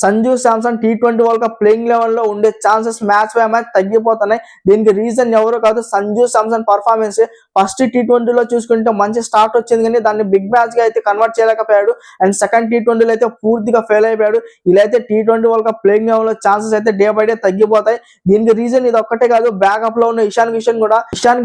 Sanju Samson T20 world cup playing level లో ఉండే chances match by match తగ్గిపోతున్నాయి. దీనికి రీజన్ ఎవరు కాదు, Sanju Samson performance. First T20 లో చూసుకుంటే మంచి స్టార్ట్ వచ్చింది కానీ దాన్ని బిగ్ మ్యాచ్ గా అయితే కన్వర్ట్ చేయలేకపోయాడు. అండ్ సెకండ్ T20 లో అయితే పూర్తిగా ఫెయిల్ అయిపోయాడు. ఇలా అయితే T20 world cup playing level లో ఛాన్సెస్ అయితే డే బై డే తగ్గిపోతాయి. దీనికి రీజన్ ఇది ఒక్కటే కాదు, బ్యాకప్ లో ఉన్న ఇషాన్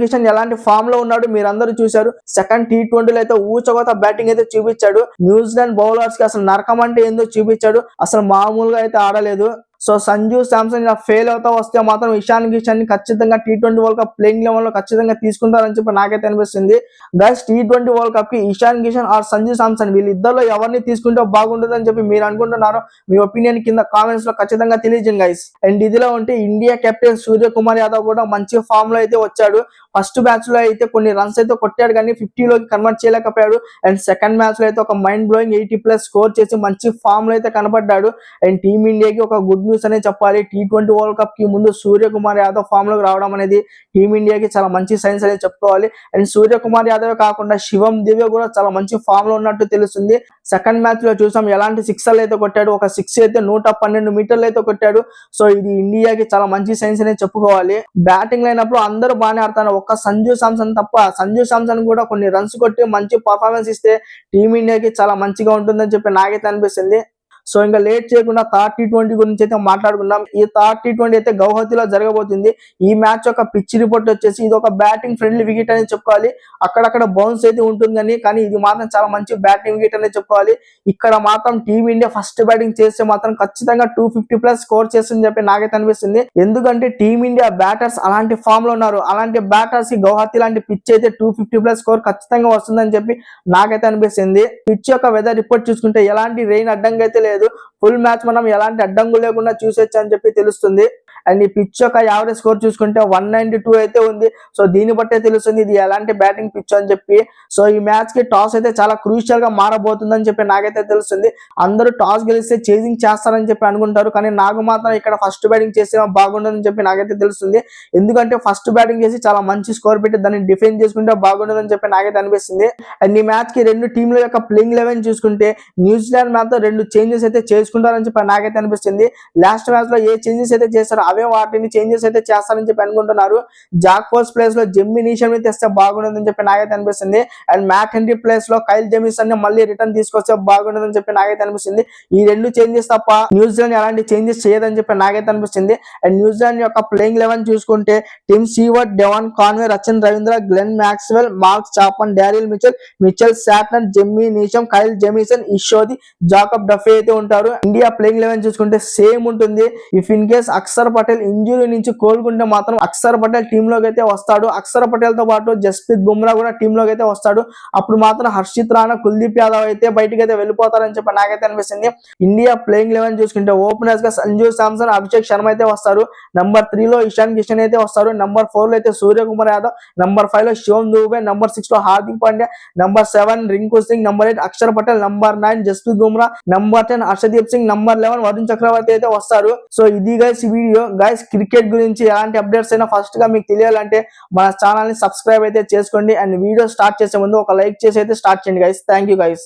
కిషన్ ఎలాంటి ఫామ్ లో ఉన్నాడు మీరందరూ చూశారు. సెకండ్ T20 లో అయితే ఊచకోత బ్యాటింగ్ అయితే చూపించాడు. న్యూజిలాండ్ బౌలర్స్ కి అసలు నరకం అంటే ఏందో చూపించాడు. అసలు మామూలుగా అయితే ఆడలేదు. సో సంజు శాంసన్ ఇలా ఫెయిల్ అవుతా వస్తే మాత్రం ఇషాన్ కిషన్ ని ఖచ్చితంగా T20 world cup playing level లో ఖచ్చితంగా తీసుకుంటారని చెప్పి నాకైతే అనిపిస్తుంది. గైస్ T20 వరల్డ్ కప్ కి ఇషాన్ కిషన్ ఆర్ సంజు శాంసన్ వీళ్ళిద్దరిలో ఎవరిని తీసుకుంటే బాగుంటుంది అని చెప్పి మీరు అనుకుంటున్నారో మీ ఒపీనియన్ కింద కామెంట్స్ లో ఖచ్చితంగా తెలియజేయండి గైస్. అండ్ ఇదిలో ఉంటే ఇండియా కెప్టెన్ సూర్యకుమార్ యాదవ్ కూడా మంచి ఫామ్ లో అయితే వచ్చాడు. ఫస్ట్ మ్యాచ్ లో అయితే కొన్ని రన్స్ అయితే కొట్టాడు కానీ 50 లోకి కన్వర్ట్ చేయలేకపోయాడు. అండ్ సెకండ్ మ్యాచ్ లో అయితే ఒక మైండ్ బ్లోయింగ్ 80+ స్కోర్ చేసి మంచి ఫామ్ లో అయితే కనపడ్డాడు. అండ్ టీమిండియాకి ఒక గుడ్ న్యూస్ అనే చెప్పాలి. T20 వరల్డ్ కప్ కి ముందు సూర్యకుమార్ యాదవ్ ఫామ్ లోకి రావడం అనేది టీమిండియాకి చాలా మంచి సైన్స్ అనేది చెప్పుకోవాలి. అండ్ సూర్యకుమార్ యాదవ్ కాకుండా శివం దివ్య కూడా చాలా మంచి ఫామ్ లో ఉన్నట్టు తెలుస్తుంది. సెకండ్ మ్యాచ్ లో చూసాం ఎలాంటి సిక్సర్లు అయితే కొట్టాడు. ఒక 6 అయితే 112 మీటర్లు అయితే కొట్టాడు. సో ఇది ఇండియాకి చాలా మంచి సైన్స్ అనేది చెప్పుకోవాలి. బ్యాటింగ్ లైనప్పుడు అందరూ బాగానే ఆడుతున్నారు, ఒక్క సంజు శాంసన్ తప్ప. సంజు శాంసన్ కూడా కొన్ని రన్స్ కొట్టి మంచి పర్ఫార్మెన్స్ ఇస్తే టీమిండియాకి చాలా మంచిగా ఉంటుందని చెప్పి నాకైతే అనిపిస్తుంది. సో ఇంకా లేట్ చేయకుండా థర్డ్ T20 గురించి అయితే మాట్లాడుకుందాం. ఈ థర్డ్ T20 అయితే గౌహతిలో జరగబోతుంది. ఈ మ్యాచ్ యొక్క పిచ్ రిపోర్ట్ వచ్చేసి ఇది ఒక బ్యాటింగ్ ఫ్రెండ్లీ వికెట్ అని చెప్పుకోవాలి. అక్కడక్కడ బౌన్స్ అయితే ఉంటుంది కానీ ఇది మాత్రం చాలా మంచి బ్యాటింగ్ వికెట్ అనేది చెప్పుకోవాలి. ఇక్కడ మాత్రం టీమిండియా ఫస్ట్ బ్యాటింగ్ చేస్తే మాత్రం ఖచ్చితంగా 250+ స్కోర్ చేస్తుందని చెప్పి నాకైతే అనిపిస్తుంది. ఎందుకంటే టీమిండియా బ్యాటర్స్ అలాంటి ఫామ్ లో ఉన్నారు. అలాంటి బ్యాటర్స్ కి గౌహతి లాంటి పిచ్ అయితే 250+ స్కోర్ ఖచ్చితంగా వస్తుందని చెప్పి నాకైతే అనిపిస్తుంది. పిచ్ యొక్క వెదర్ రిపోర్ట్ చూసుకుంటే ఎలాంటి రెయిన్ అడ్డంగా అయితే లేదు. ఫుల్ మ్యాచ్ మనం ఎలాంటి అడ్డంకు లేకుండా చూసేచ్చు అని చెప్పి తెలుస్తుంది. అండ్ ఈ పిచ్ యొక్క యావరేజ్ స్కోర్ చూసుకుంటే 192 అయితే ఉంది. సో దీన్ని బట్టే తెలుస్తుంది ఇది ఎలాంటి బ్యాటింగ్ పిచ్ అని చెప్పి. సో ఈ మ్యాచ్ కి టాస్ అయితే చాలా క్రూషియల్ గా మారబోతుందని చెప్పి నాకైతే తెలుస్తుంది. అందరూ టాస్ గెలిస్తే చేజింగ్ చేస్తారని చెప్పి అనుకుంటారు, కానీ నాకు మాత్రం ఇక్కడ ఫస్ట్ బ్యాటింగ్ చేస్తే బాగుంటుందని చెప్పి నాకైతే తెలుస్తుంది. ఎందుకంటే ఫస్ట్ బ్యాటింగ్ చేసి చాలా మంచి స్కోర్ పెట్టి దాన్ని డిఫెండ్ చేసుకుంటే బాగుంటుందని చెప్పి నాకైతే అనిపిస్తుంది. అండ్ ఈ మ్యాచ్ కి రెండు టీంల యొక్క ప్లేయింగ్ 11 చూసుకుంటే న్యూజిలాండ్ మ్యాచ్ తో 2 చేంజెస్ అయితే చేసుకుంటారని చెప్పి నాకైతే అనిపిస్తుంది. లాస్ట్ మ్యాచ్ లో ఏ చేంజెస్ అయితే చేస్తారో అవే వాటిని చేంజెస్ అయితే చేస్తారని చెప్పి అనుకుంటున్నారు. జాక్ ఫోర్స్ ప్లేస్ లో జెమ్మీ నీషమ్ తెస్తే బాగుంటుందని చెప్పి నాకైతే అనిపిస్తుంది. అండ్ మ్యాట్ హెన్రీ ప్లేస్ లో కైల్ జెమిసన్ ని మళ్ళీ రిటర్న్ తీసుకొస్తే బాగుంటుందని చెప్పి నాకైతే అనిపిస్తుంది. ఈ 2 చేంజెస్ తప్ప న్యూజిలాండ్ ఎలాంటి చేంజెస్ చేయదని చెప్పి నాకైతే అనిపిస్తుంది. అండ్ న్యూజిలాండ్ యొక్క ప్లేయింగ్ 11 చూసుకుంటే Tim Seifert, Devon Conway, Rachin Ravindra, Glenn Maxwell, Mark Chapman, Daryl Mitchell Santner, Jimmy Neesham, Kyle Jamieson, Ish Sodhi, Jacob Duffy అయితే ఉంటారు. ఇండియా ప్లేయింగ్ 11 చూసుకుంటే సేమ్ ఉంటుంది. If in case Axar Patel injury నుంచి కోలుకుంటే మాత్రం అక్షర్ పటేల్ టీమ్ లోకి అయితే వస్తాడు. అక్షర్ పటేల్ తో పాటు జస్ప్రీత్ బుమ్రా కూడా టీమ్ లోకి అయితే వస్తాడు. అప్పుడు మాత్రం హర్షిత్ రాణా, కుల్దీప్ యాదవ్ అయితే బయటకి అయితే వెళ్ళిపోతారని చెప్పి నాకైతే అనిపిస్తుంది. ఇండియా ప్లేయింగ్ 11 చూసుకుంటే ఓపెనర్స్ గా సంజు శాంసన్, అభిషేక్ శర్మ అయితే వస్తారు. నంబర్ 3 లో ఇషాన్ కిషన్ అయితే వస్తారు. నంబర్ 4 లో అయితే సూర్యకుమార్ యాదవ్, నంబర్ 5 లో శివం దూబే, నంబర్ 6 లో Hardik Pandya, number 7 Rinku Singh, number 8 Axar Patel, number 9 Jasprit Bumrah, number 10 Arshdeep Singh, number 11 Varun Chakravarthy అయితే వస్తారు. సో ఇది గైస్ ఈ వీడియో. గైస్ క్రికెట్ గురించి ఎలాంటి అప్డేట్స్ అయినా ఫస్ట్ గా మీకు తెలియాలంటే మన ఛానల్ ని సబ్స్క్రైబ్ అయితే చేసుకోండి. అండ్ వీడియో స్టార్ట్ చేసే ముందు ఒక లైక్ చేసి అయితే స్టార్ట్ చేయండి గైస్. Thank you guys.